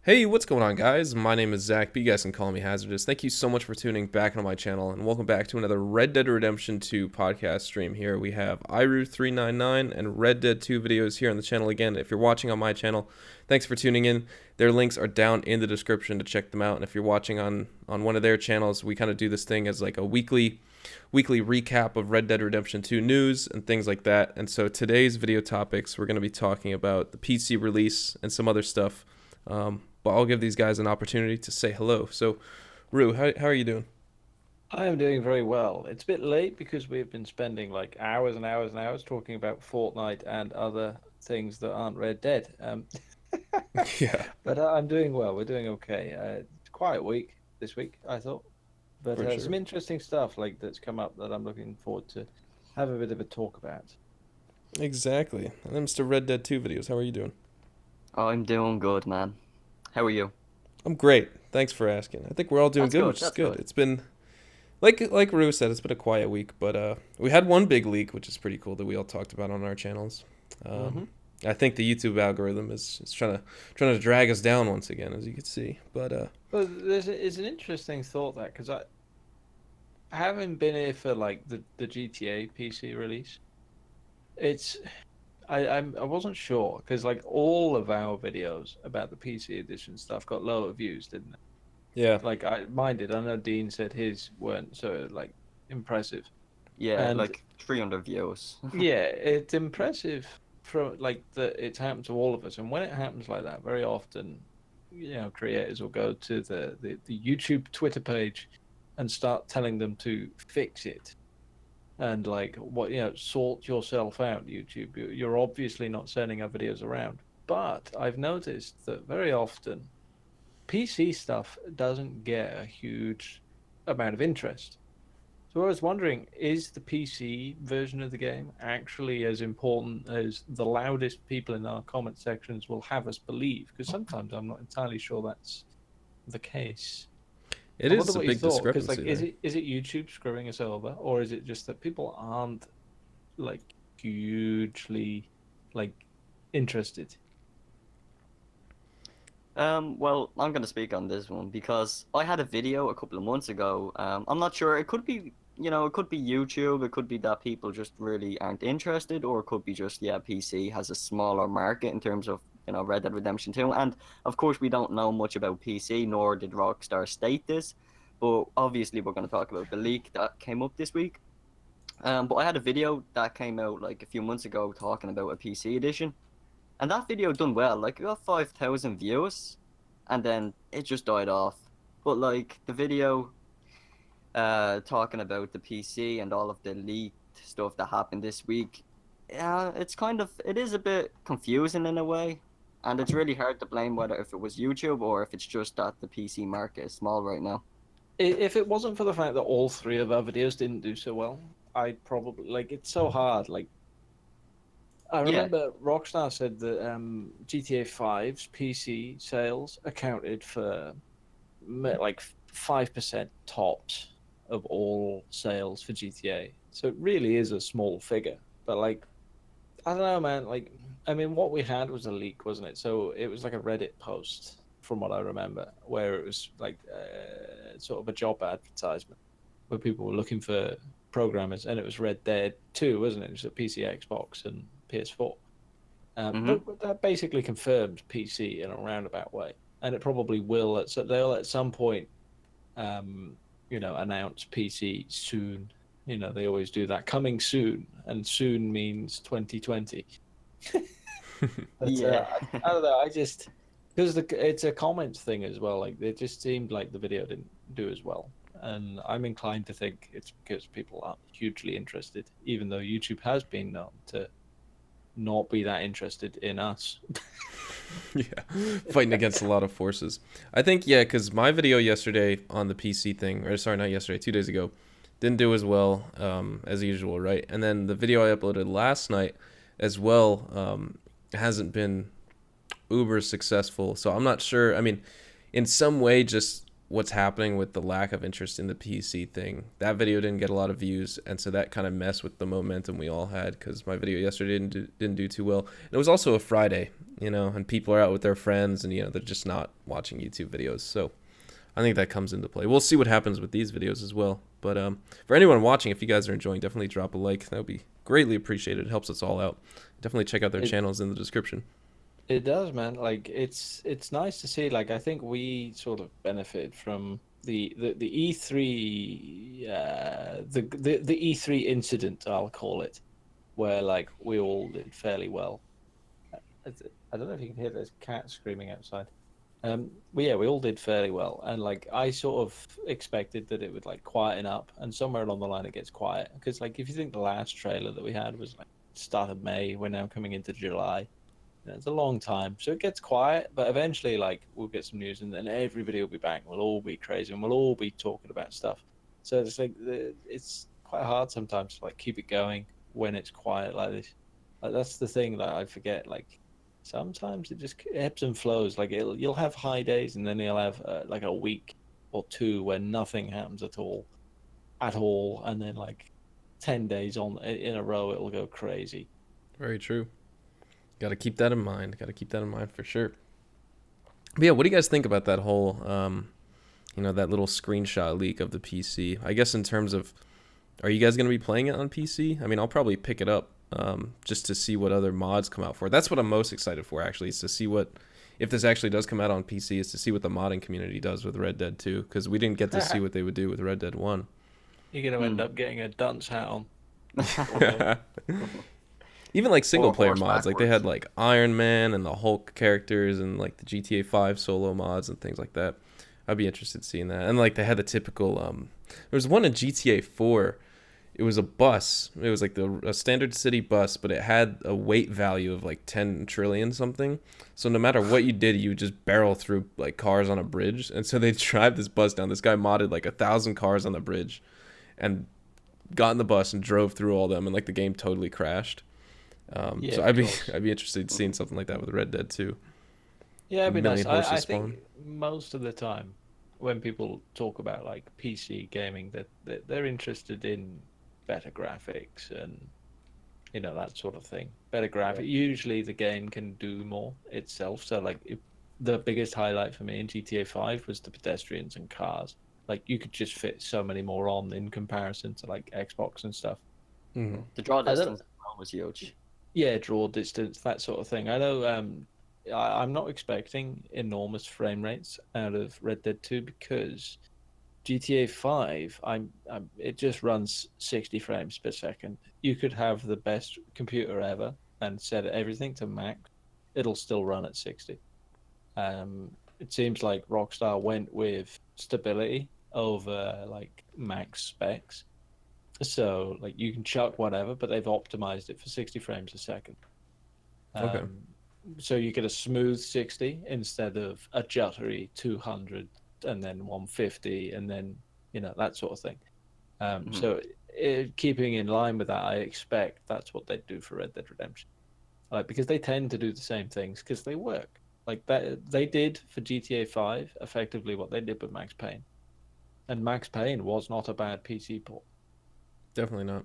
Hey, what's going on, guys? My name is Zach, but you guys can call me Hazardous. Thank you so much for tuning back into my channel, and welcome back to another Red Dead Redemption 2 podcast stream. Here we have iRue399 and Red Dead 2 videos here on the channel. Again, if you're watching on my channel, thanks for tuning in. Their links are down in the description to check them out, and if you're watching on one of their channels, we kind of do this thing as like a weekly recap of Red Dead Redemption 2 news and things like that. And so today's video topics, we're going to be talking about the PC release and some other stuff. But I'll give these guys an opportunity to say hello. So, Rue, how are you doing? I am doing very well. It's a bit late because we've been spending like hours and hours and hours talking about Fortnite and other things that aren't Red Dead. Yeah, But I'm doing well. We're doing okay. It's a quiet week this week, I thought. But for some sure. interesting stuff like that's come up that I'm looking forward to have a bit of a talk about. Exactly. And then Mr. Red Dead 2 videos. How are you doing? I'm doing good, man. How are you? I'm great. Thanks for asking. I think we're all doing That's good, good. which is That's good. good. It's been like Rue said, it's been a quiet week, but we had one big leak, which is pretty cool that we all talked about on our channels. Hmm. I think the YouTube algorithm is trying to drag us down once again, as you can see. But Well, it's an interesting thought that because I haven't been here for like the GTA PC release. It's I wasn't sure because like all of our videos about the PC edition stuff got lower views, didn't they? yeah, Like I mine did. I know Dean said his weren't so like impressive, Yeah, and like 300 views. yeah, it's impressive from like that it's happened to all of us. And when it happens like that, very often, creators will go to the YouTube Twitter page and start telling them to fix it and like sort yourself out, YouTube. You're obviously not sending our videos around. But I've noticed that very often PC stuff doesn't get a huge amount of interest. So I was wondering, is the PC version of the game actually as important as the loudest people in our comment sections will have us believe? Because sometimes I'm not entirely sure that's the case. it I wonder is a what you big thought, because like, discrepancy is there. it YouTube screwing us over, or is it just that people aren't like hugely like interested? Well, I'm gonna speak on this one because I had a video a couple of months ago. I'm not sure. It could be, it could be YouTube. It could be that people just really aren't interested, or it could be just, yeah, PC has a smaller market in terms of, Red Dead Redemption 2. And of course, we don't know much about PC, nor did Rockstar state this. But obviously, we're going to talk about the leak that came up this week. But I had a video that came out like a few months ago talking about a PC edition, and that video done well. Like it got 5,000 views, and then it just died off. But like the video, talking about the PC and all of the leaked stuff that happened this week, yeah, it is a bit confusing in a way, and it's really hard to blame whether if it was YouTube or if it's just that the PC market is small right now. If it wasn't for the fact that all three of our videos didn't do so well, I'd probably like it's so hard. Like I Yeah. remember Rockstar said that GTA 5's PC sales accounted for like 5% tops of all sales for GTA. So it really is a small figure. But like I don't know, man. Like I mean, what we had was a leak, wasn't it? So it was like a Reddit post, from what I remember, where it was like sort of a job advertisement where people were looking for programmers, and it was Red Dead 2, wasn't it? It was a PC, Xbox, and PS4. Mm-hmm. But that basically confirms PC in a roundabout way, and it probably will. They'll at some point, announce PC soon. They always do that, coming soon, and soon means 2020. But Yeah. I don't know. I just because it's a comments thing as well. Like it just seemed like the video didn't do as well, and I'm inclined to think it's because people aren't hugely interested, even though YouTube has been known to not be that interested in us. Yeah, fighting against a lot of forces. I think, yeah, because my video yesterday on the PC thing, or sorry, not yesterday, 2 days ago, didn't do as well as usual, right? And then the video I uploaded last night as well hasn't been uber successful. So I'm not sure. I mean, in some way, just what's happening with the lack of interest in the PC thing. That video didn't get a lot of views, and so that kind of messed with the momentum we all had, because my video yesterday didn't do too well. And it was also a Friday, and people are out with their friends, and they're just not watching YouTube videos. So I think that comes into play. We'll see what happens with these videos as well. But for anyone watching, if you guys are enjoying, definitely drop a like. That would be greatly appreciated. It helps us all out. Definitely check out their channels in the description. It does, man. Like it's nice to see. Like I think we sort of benefited from the E3 the E3 incident, I'll call it, where like we all did fairly well. I don't know if you can hear this cat screaming outside. But yeah, we all did fairly well, and like I sort of expected that it would like quieten up, and somewhere along the line it gets quiet. Because like if you think the last trailer that we had was like start of May, we're now coming into July. It's a long time, so it gets quiet, but eventually, like, we'll get some news, and then everybody will be back. We'll all be crazy, and we'll all be talking about stuff. So it's like it's quite hard sometimes to like keep it going when it's quiet like this. Like that's the thing that I forget. Like sometimes it just ebbs and flows. Like you'll have high days, and then you'll have like a week or two where nothing happens at all, and then like 10 days in a row, it'll go crazy. Very true. Got to keep that in mind. For sure. But yeah, what do you guys think about that whole, that little screenshot leak of the PC? I guess in terms of, are you guys going to be playing it on PC? I mean, I'll probably pick it up just to see what other mods come out for. That's what I'm most excited for, actually, is to see if this actually does come out on PC, is to see what the modding community does with Red Dead 2, because we didn't get to see what they would do with Red Dead 1. You're going to end up getting a dunce hat on. Even like single player mods, like they had like Iron Man and the Hulk characters and like the GTA 5 solo mods and things like that. I'd be interested in seeing that. And like they had the typical there was one in GTA 4. It was a bus. It was like a standard city bus, but it had a weight value of like 10 trillion something. So no matter what you did, you would just barrel through like cars on a bridge. And so they drive this bus down. This guy modded like 1,000 cars on the bridge and got in the bus and drove through all them, and like the game totally crashed. So I'd be interested in seeing something like that with Red Dead 2. Yeah, it'd be nice. I think most of the time when people talk about like PC gaming, that they're interested in better graphics and that sort of thing. Better graphics. Usually the game can do more itself. So like the biggest highlight for me in GTA 5 was the pedestrians and cars. Like you could just fit so many more on in comparison to like Xbox and stuff. Mm-hmm. The draw distance was huge. Yeah, draw distance, that sort of thing. I know I'm not expecting enormous frame rates out of Red Dead 2 because GTA 5, it just runs 60 frames per second. You could have the best computer ever and set everything to max. It'll still run at 60. It seems like Rockstar went with stability over like max specs. So like you can chuck whatever, but they've optimized it for 60 frames a second. Okay. So you get a smooth 60 instead of a juddery 200 and then 150 and then that sort of thing. So keeping in line with that, I expect that's what they'd do for Red Dead Redemption. Like because they tend to do the same things because they work. Like that they did for GTA 5 effectively what they did with Max Payne. And Max Payne was not a bad PC port. Definitely not.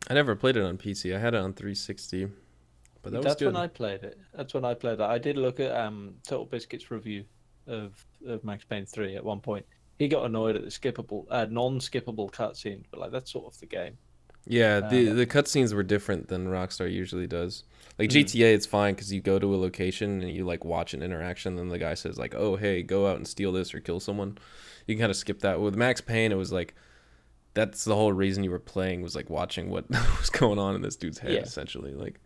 I never played it on PC. I had it on 360, but that was good. That's when I played it. I did look at Total Biscuit's review of Max Payne 3 at one point. He got annoyed at the non-skippable cutscenes, but like that's sort of the game. Yeah, the cutscenes were different than Rockstar usually does. Like GTA, it's fine because you go to a location and you like watch an interaction, and the guy says like, "Oh, hey, go out and steal this or kill someone." You can kind of skip that. With Max Payne, it was like that's the whole reason you were playing was like watching what was going on in this dude's head, essentially. Like,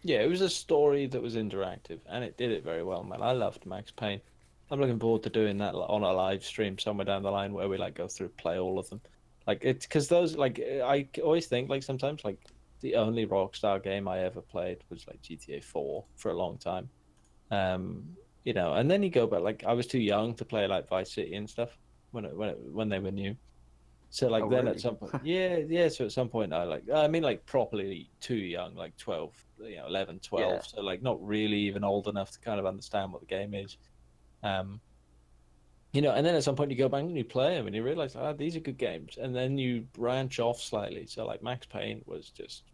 yeah, it was a story that was interactive, and it did it very well, man. I loved Max Payne. I'm looking forward to doing that on a live stream somewhere down the line where we like go through play all of them. Like it's because those like I always think like sometimes like the only Rockstar game I ever played was like GTA 4 for a long time, and then you go back like I was too young to play like Vice City and stuff when they were new. So like then at some point, yeah. So at some point I mean like properly too young, like 12, 11, 12. Yeah. So like not really even old enough to kind of understand what the game is. you know, and then at some point you go back and you play them and you realize, ah, these are good games, and then you branch off slightly. So like Max Payne was just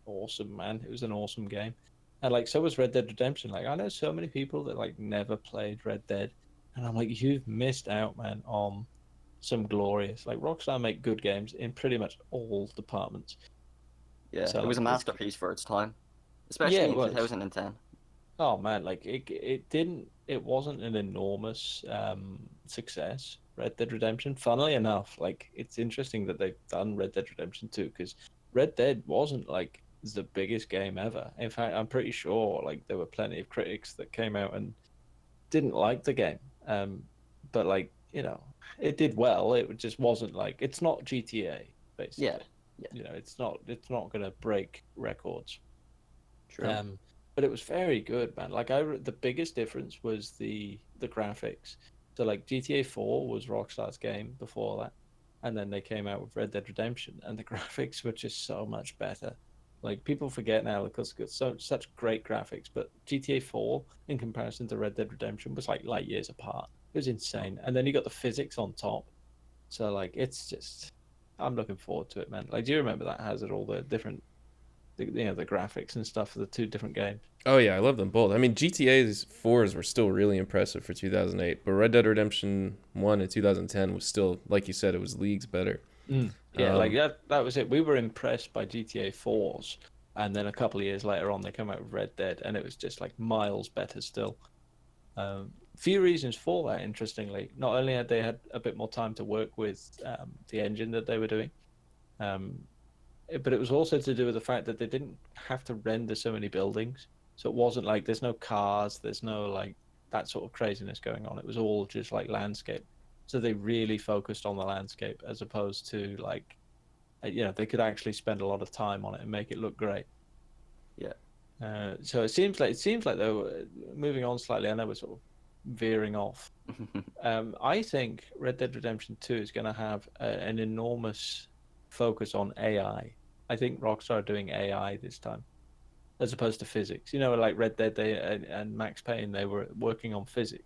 awesome, man. It was an awesome game, and like so was Red Dead Redemption. Like I know so many people that like never played Red Dead, and I'm like, you've missed out, man, on some glorious. Like Rockstar make good games in pretty much all departments. Yeah, So it was like, a masterpiece for its time, yeah, especially it in was. 2010. Oh man, like it wasn't an enormous success. Red Dead Redemption. Funnily enough, like it's interesting that they've done Red Dead Redemption 2 because Red Dead wasn't like the biggest game ever. In fact, I'm pretty sure like there were plenty of critics that came out and didn't like the game. But like, you know, it did well. It just wasn't like it's not GTA Yeah, basically. yeah, You know, it's not gonna break records. true. Um, but it was very good, man. Like the biggest difference was the graphics. So like GTA 4 was Rockstar's game before that, and then they came out with Red Dead Redemption, and the graphics were just so much better. Like people forget now because it's got such great graphics, but GTA 4 in comparison to Red Dead Redemption was like light years apart. It was insane, and then you got the physics on top. So like it's just, I'm looking forward to it, man. Like, do you remember that Hazard, all the different the graphics and stuff for the two different games? Oh yeah, I love them both. I mean, GTA's 4s were still really impressive for 2008, but Red Dead Redemption 1 in 2010 was still, like you said, it was leagues better. Yeah, like Um, that was it. We were impressed by GTA 4s, and then a couple of years later on they come out with Red Dead, and it was just like miles better still. Few reasons for that, interestingly. Not only had they had a bit more time to work with the engine that they were doing, um, but it was also to do with the fact that they didn't have to render so many buildings. So it wasn't like there's no cars, there's no like that sort of craziness going on. It was all just like landscape. So they really focused on the landscape as opposed to like, you know, they could actually spend a lot of time on it and make it look great. Yeah. So it seems like though, moving on slightly, I know we're sort of veering off. I think Red Dead Redemption 2 is going to have an enormous focus on AI. I think Rockstar are doing AI this time, as opposed to physics. You know, like Red Dead and Max Payne, they were working on physics.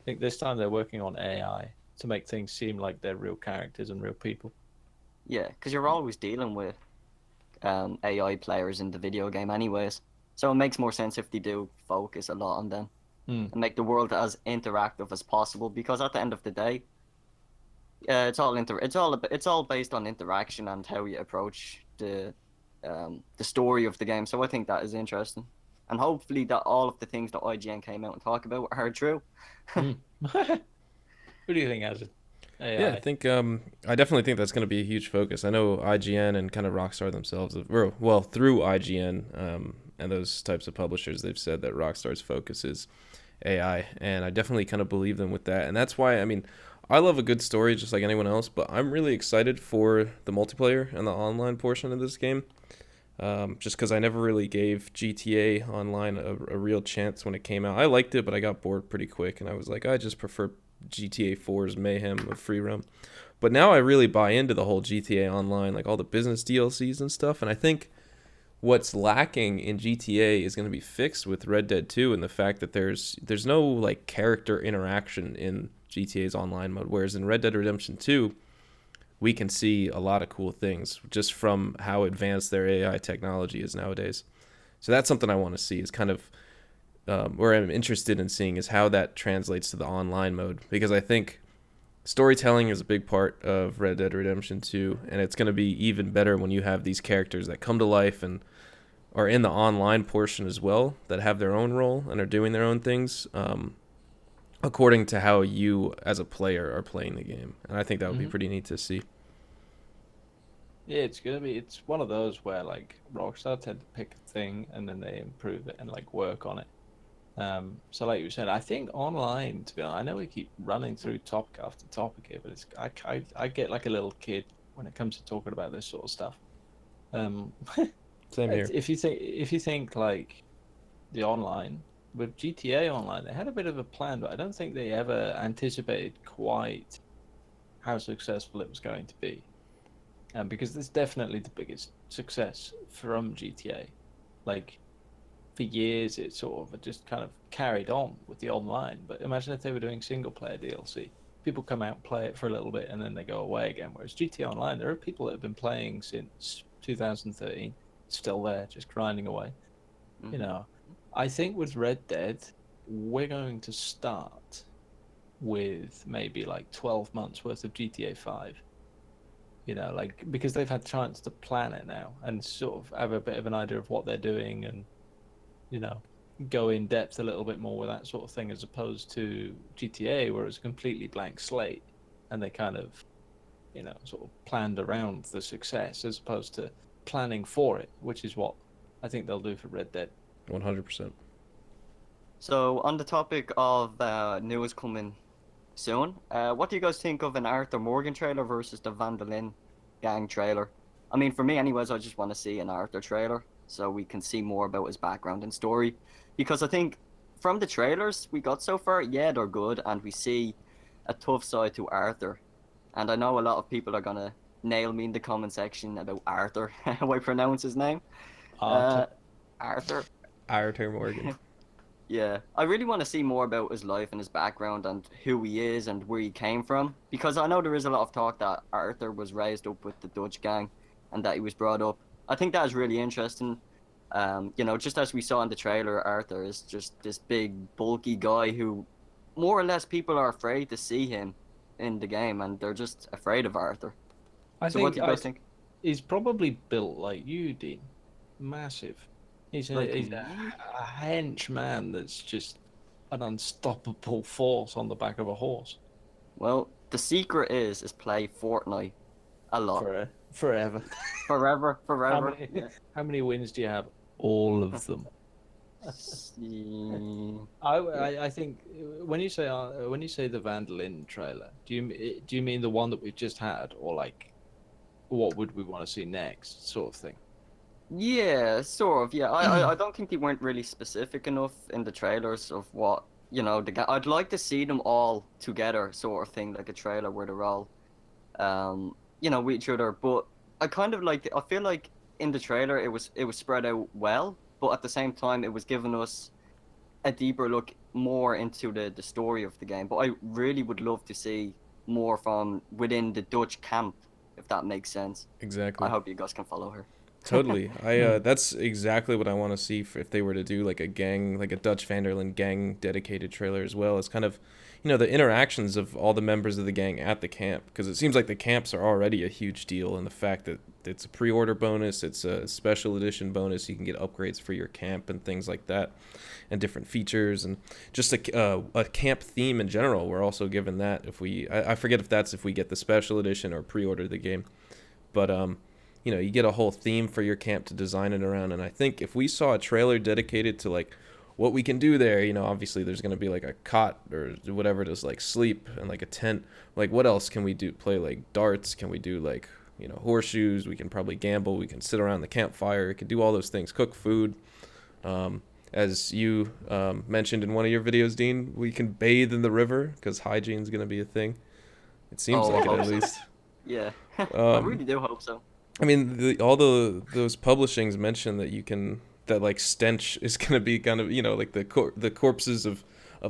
I think this time they're working on AI to make things seem like they're real characters and real people. Yeah, because you're always dealing with AI players in the video game, anyways. So it makes more sense if they do focus a lot on them Mm. and make the world as interactive as possible. Because at the end of the day, it's all based on interaction and how you approach the story of the game. So I think that is interesting, and hopefully that all of the things that IGN came out and talk about are true. Mm. Who do you think has it? yeah, AI. I definitely think that's going to be a huge focus. I know IGN and kind of Rockstar themselves, or well, through IGN and those types of publishers, they've said that Rockstar's focus is AI, and I definitely kind of believe them with that. And that's why, I mean, I love a good story just like anyone else, but I'm really excited for the multiplayer and the online portion of this game. Just because I never really gave GTA Online a real chance when it came out. I liked it, but I got bored pretty quick, and I was like, I just prefer GTA 4's mayhem of free roam. But now I really buy into the whole GTA Online, like all the business DLCs and stuff, and I think what's lacking in GTA is going to be fixed with Red Dead 2 and the fact that there's no like character interaction in GTA's online mode, whereas in Red Dead Redemption 2 we can see a lot of cool things just from how advanced their AI technology is nowadays. So that's something I want to see, is kind of where I'm interested in seeing is how that translates to the online mode, because I think storytelling is a big part of Red Dead Redemption 2, and it's going to be even better when you have these characters that come to life and are in the online portion as well, that have their own role and are doing their own things according to how you as a player are playing the game. And I think that would be Hmm. pretty neat to see. Yeah, it's one of those where like Rockstar tend to pick a thing and then they improve it and like work on it. So like you said, I think online, to be honest, I know we keep running through topic after topic here, but I get like a little kid when it comes to talking about this sort of stuff. Um, Same here. if you think like the online with GTA Online, they had a bit of a plan, but I don't think they ever anticipated quite how successful it was going to be. Because it's definitely the biggest success from GTA. Like for years it sort of just kind of carried on with the online. But imagine if they were doing single player DLC. People come out, play it for a little bit, and then they go away again. Whereas GTA Online, there are people that have been playing since 2013, still there, just grinding away. You know, I think with Red Dead, we're going to start with maybe like 12 months worth of GTA 5. You know, like, because they've had chance to plan it now and sort of have a bit of an idea of what they're doing and, you know, go in depth a little bit more with that sort of thing, as opposed to GTA, where it's a completely blank slate and they kind of, you know, sort of planned around the success as opposed to planning for it, which is what I think they'll do for Red Dead. 100%. So on the topic of news coming soon, what do you guys think of an Arthur Morgan trailer versus the Van der Linde gang trailer? I mean, for me anyways, I just want to see an Arthur trailer so we can see more about his background and story, because I think from the trailers we got so far, yeah, they're good, and we see a tough side to Arthur. And I know a lot of people are gonna nail me in the comment section about Arthur, how I pronounce his name. Arthur. Arthur. Arthur Morgan. Yeah, I really want to see more about his life and his background and who he is and where he came from, because I know there is a lot of talk that Arthur was raised up with the Dutch gang and that he was brought up. I think that is really interesting. You know, just as we saw in the trailer, Arthur is just this big, bulky guy who more or less people are afraid to see him in the game, and they're just afraid of Arthur. So what do you guys think? He's probably built like you, Dean. Massive. He's a henchman that's just an unstoppable force on the back of a horse. Well, the secret is play Fortnite a lot. Forever. Forever. How many wins do you have? All of them. I think when you say the Van der Linde trailer, do you mean the one that we've just had, or like what would we want to see next, sort of thing? Yeah, sort of. Yeah, I don't think they weren't really specific enough in the trailers of what, you know, I'd like to see them all together, sort of thing, like a trailer where they're all, you know, with each other. But I kind of like, I feel like in the trailer it was spread out well, but at the same time it was giving us a deeper look more into the story of the game. But I really would love to see more from within the Dutch camp, if that makes sense. Exactly. I hope you guys can follow her. Totally. That's exactly what I want to see if they were to do like a gang, like a Dutch Van der Linde gang dedicated trailer as well. It's kind of, you know, the interactions of all the members of the gang at the camp, because it seems like the camps are already a huge deal, and the fact that it's a pre-order bonus, it's a special edition bonus, you can get upgrades for your camp and things like that, and different features, and just a camp theme in general. We're also given that if I forget if we get the special edition or pre-order the game, but you know, you get a whole theme for your camp to design it around. And I think if we saw a trailer dedicated to like what we can do there, you know, obviously there's going to be like a cot or whatever it is, like sleep, and like a tent. Like what else can we do? Play like darts? Can we do like, you know, horseshoes? We can probably gamble. We can sit around the campfire. We can do all those things, cook food. As you mentioned in one of your videos, Dean, we can bathe in the river because hygiene is going to be a thing. It seems like it at least. Yeah, I really do hope so. I mean, those publishings mention that that like stench is gonna be kind of, you know, like the corpses of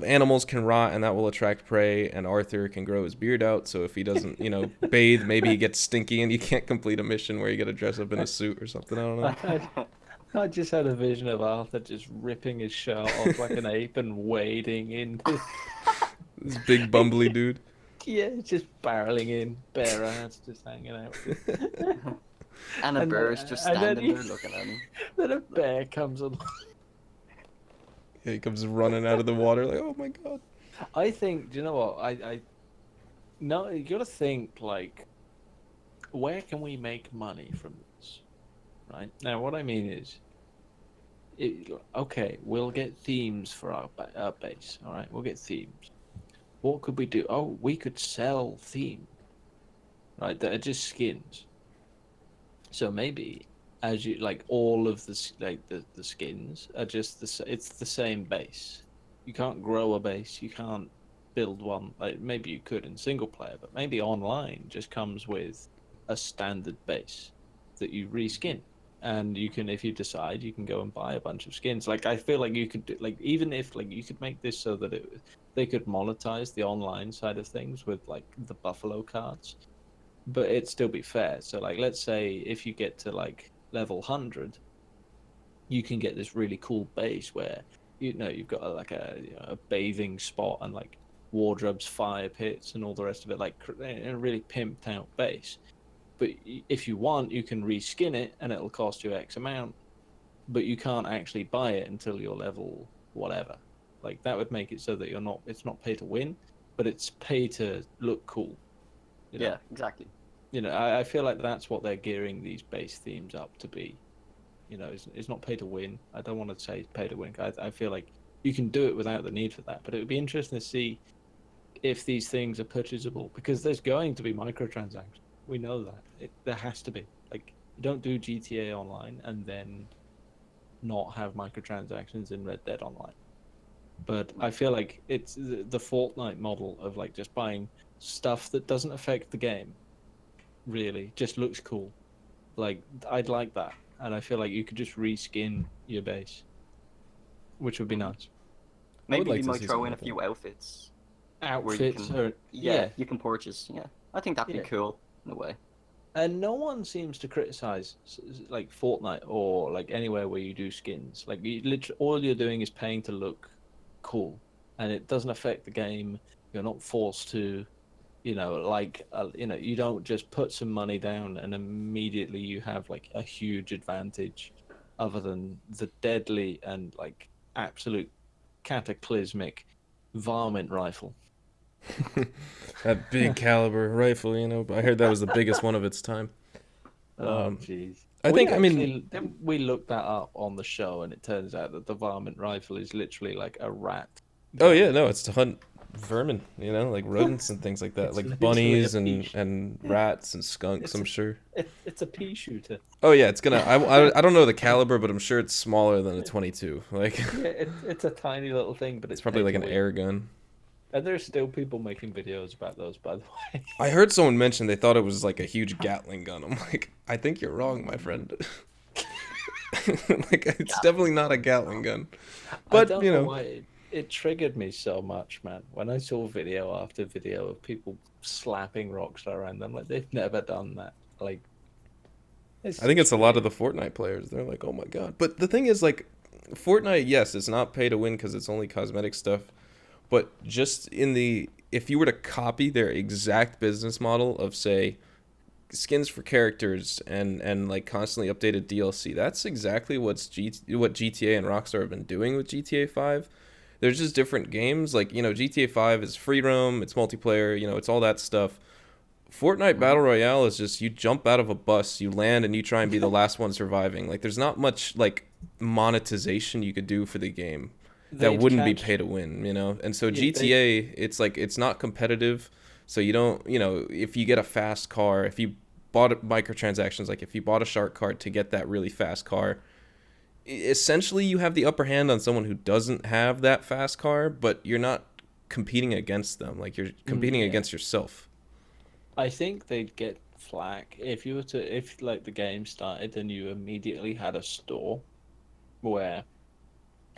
animals can rot, and that will attract prey, and Arthur can grow his beard out, so if he doesn't, you know, bathe, maybe he gets stinky and you can't complete a mission where you got to dress up in a suit or something. I don't know. I just had a vision of Arthur just ripping his shirt off like an ape and wading into this big bumbly dude. Yeah, just barreling in, bare ass, just hanging out. And a bear's just standing there looking at him. Then a bear comes along. Yeah, he comes running out of the water like, oh my god. I think, do you know what? No, you gotta think, like, where can we make money from this? Right? Now, what I mean is, okay, we'll get themes for our base, alright? We'll get themes. What could we do? Oh, we could sell themes, right? That are just skins. So maybe, as you like, all of the skins are just it's the same base. You can't grow a base. You can't build one. Like maybe you could in single player, but maybe online just comes with a standard base that you reskin. and you can, if you decide, you can go and buy a bunch of skins. Like I feel like you could like, even if like you could make this so that they could monetize the online side of things with like the Buffalo cards, but it'd still be fair. So like, let's say if you get to like level 100, you can get this really cool base where you've got a bathing spot and like wardrobes, fire pits, and all the rest of it, like a really pimped out base. But if you want, you can reskin it, and it'll cost you X amount. But you can't actually buy it until you're level whatever. Like that would make it so that it's not pay to win, but it's pay to look cool. Yeah, exactly. I feel like that's what they're gearing these base themes up to be. It's not pay to win. I don't want to say pay to win. I feel like you can do it without the need for that. But it would be interesting to see if these things are purchasable, because there's going to be microtransactions. We know that. There has to be. Like, you don't do GTA Online and then not have microtransactions in Red Dead Online. But I feel like it's the Fortnite model of like just buying stuff that doesn't affect the game. Really, just looks cool. Like, I'd like that, and I feel like you could just reskin your base, which would be nice. Maybe like you to might see throw something in a like few outfits. Outfits, or You can purchase. Yeah, I think that'd be cool in a way. And no one seems to criticize like Fortnite or like anywhere where you do skins. Like, all you're doing is paying to look cool, and it doesn't affect the game. You're not forced to, you don't just put some money down and immediately you have like a huge advantage, other than the deadly and like absolute cataclysmic varmint rifle. That big caliber rifle, I heard that was the biggest one of its time. Oh, jeez. We looked that up on the show, and it turns out that the varmint rifle is literally like a rat. Oh yeah, no, it's to hunt vermin, like rodents and things like that, It's like literally bunnies a and pea and rats and skunks. I'm sure. It's a pea shooter. Oh yeah, it's gonna. I don't know the caliber, but I'm sure it's smaller than a 22. Like Yeah, it's a tiny little thing, but it's probably like an win. air gun. And there's still people making videos about those, by the way. I heard someone mention they thought it was like a huge Gatling gun. I'm like, I think you're wrong, my friend. Like, it's definitely not a Gatling gun. But I don't know why it triggered me so much, man. When I saw video after video of people slapping Rockstar around, I'm like, they've never done that. Like, I think it's a lot of the Fortnite players. They're like, oh my god. But the thing is, like, Fortnite, yes, it's not pay to win because it's only cosmetic stuff. But just if you were to copy their exact business model of, say, skins for characters and like constantly updated DLC, that's exactly what GTA and Rockstar have been doing with GTA 5. There's just different games. Like, GTA 5 is free roam, it's multiplayer, it's all that stuff. Fortnite Battle Royale is just you jump out of a bus, you land, and you try and be the last one surviving. Like, there's not much like monetization you could do for the game that wouldn't be pay to win, And so GTA, it's like it's not competitive. So you don't, if you get a fast car, if you bought microtransactions, like if you bought a shark card to get that really fast car, essentially you have the upper hand on someone who doesn't have that fast car, but you're not competing against them. Like, you're competing against yourself. I think they'd get flack if like the game started and you immediately had a store where,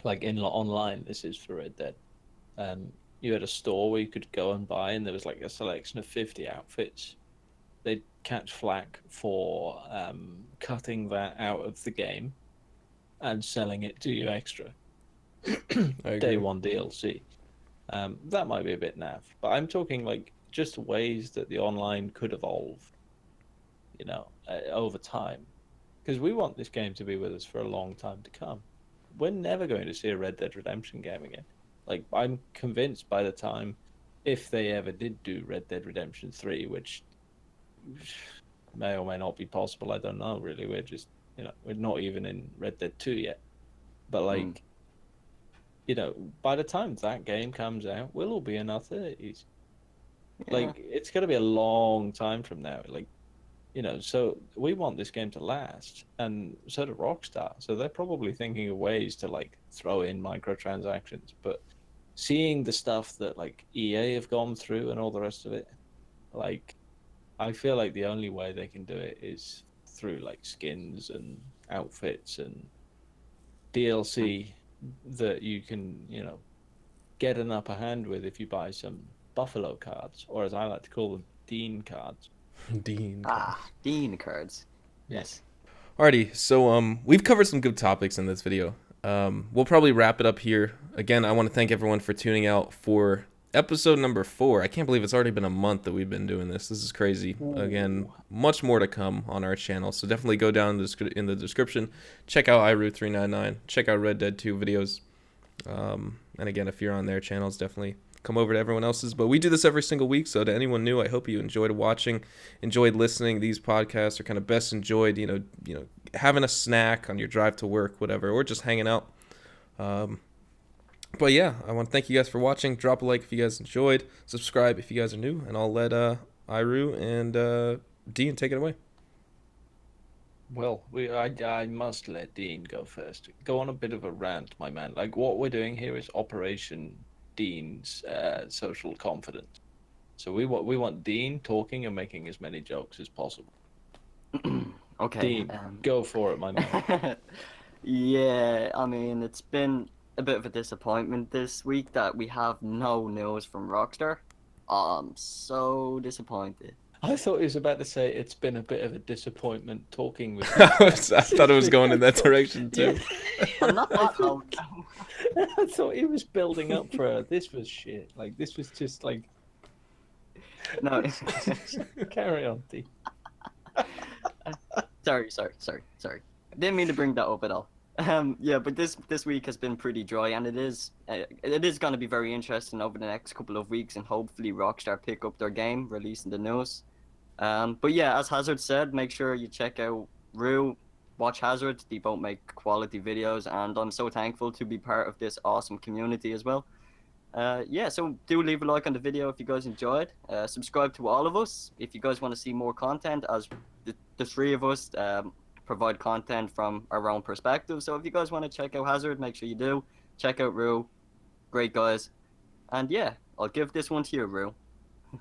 like in online, this is for Red Dead, you had a store where you could go and buy, and there was like a selection of 50 outfits. They'd catch flack for cutting that out of the game and selling it to you extra. Day one DLC. That might be a bit naff, but I'm talking like just ways that the online could evolve, over time. Because we want this game to be with us for a long time to come. We're never going to see a Red Dead Redemption game again. Like, I'm convinced by the time, if they ever did do Red Dead Redemption 3, which may or may not be possible, I don't know, really. We're just, we're not even in Red Dead 2 yet. But, like, by the time that game comes out, we'll all be in our 30s. Yeah. Like, it's going to be a long time from now. Like, so we want this game to last, and so do Rockstar. So they're probably thinking of ways to, like, throw in microtransactions. But seeing the stuff that, like, EA have gone through and all the rest of it, like, I feel like the only way they can do it is through, like, skins and outfits and DLC that you can, get an upper hand with if you buy some Buffalo cards, or as I like to call them, Dean cards. Dean. Dean cards. Yes. Alrighty, so we've covered some good topics in this video. We'll probably wrap it up here. Again, I want to thank everyone for tuning out for episode number 4. I can't believe it's already been a month that we've been doing this. This is crazy. Ooh. Again, much more to come on our channel, so definitely go down in the description. Check out iRue399. Check out Red Dead 2 videos. And again, if you're on their channels, definitely come over to everyone else's. But we do this every single week, so to anyone new, I hope you enjoyed watching, enjoyed listening. These podcasts are kind of best enjoyed, having a snack on your drive to work, whatever, or just hanging out. But yeah, I want to thank you guys for watching. Drop a like if you guys enjoyed. Subscribe if you guys are new, and I'll let iRue and Dean take it away. Well, I must let Dean go first. Go on a bit of a rant, my man. Like, what we're doing here is Operation Dean's social confidence. So we want Dean talking and making as many jokes as possible. Okay. Dean, go for it, my man. Yeah, I mean, it's been a bit of a disappointment this week that we have no news from Rockstar. I'm so disappointed. I thought he was about to say it's been a bit of a disappointment talking with I thought it was going in that direction too. I'm not that old. I thought he was building up for this was shit. Like, this was just like... No. Carry on, D. Sorry. I didn't mean to bring that up at all. Yeah, but this week has been pretty dry, and it is going to be very interesting over the next couple of weeks, and hopefully Rockstar pick up their game, releasing the news. But yeah, as Hazard said, make sure you check out Rue, watch Hazard. They both make quality videos, and I'm so thankful to be part of this awesome community as well. Yeah, so do leave a like on the video if you guys enjoyed. Subscribe to all of us if you guys want to see more content, as the three of us provide content from our own perspective. So if you guys want to check out Hazard, make sure you do. Check out Rue. Great guys. And yeah, I'll give this one to you, Rue.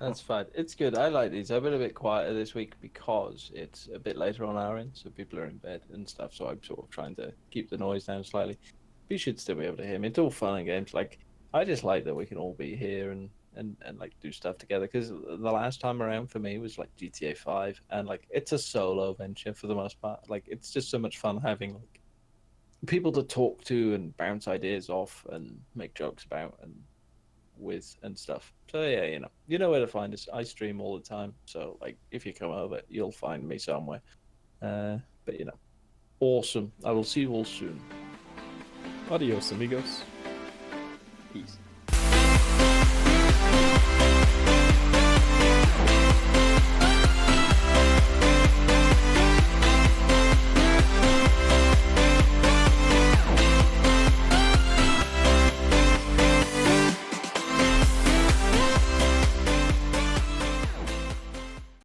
That's fine. It's good. I like these. I've been a bit quieter this week because it's a bit later on our end, so people are in bed and stuff. So I'm sort of trying to keep the noise down slightly. But you should still be able to hear me. It's all fun and games. Like, I just like that we can all be here and like do stuff together, because the last time around for me was like GTA 5, and like it's a solo venture for the most part. Like, it's just so much fun having like people to talk to and bounce ideas off and make jokes about and with and stuff. So yeah, you know where to find us. I stream all the time, so like if you come over, you'll find me somewhere. But awesome. I will see you all soon. Adios, amigos. Peace.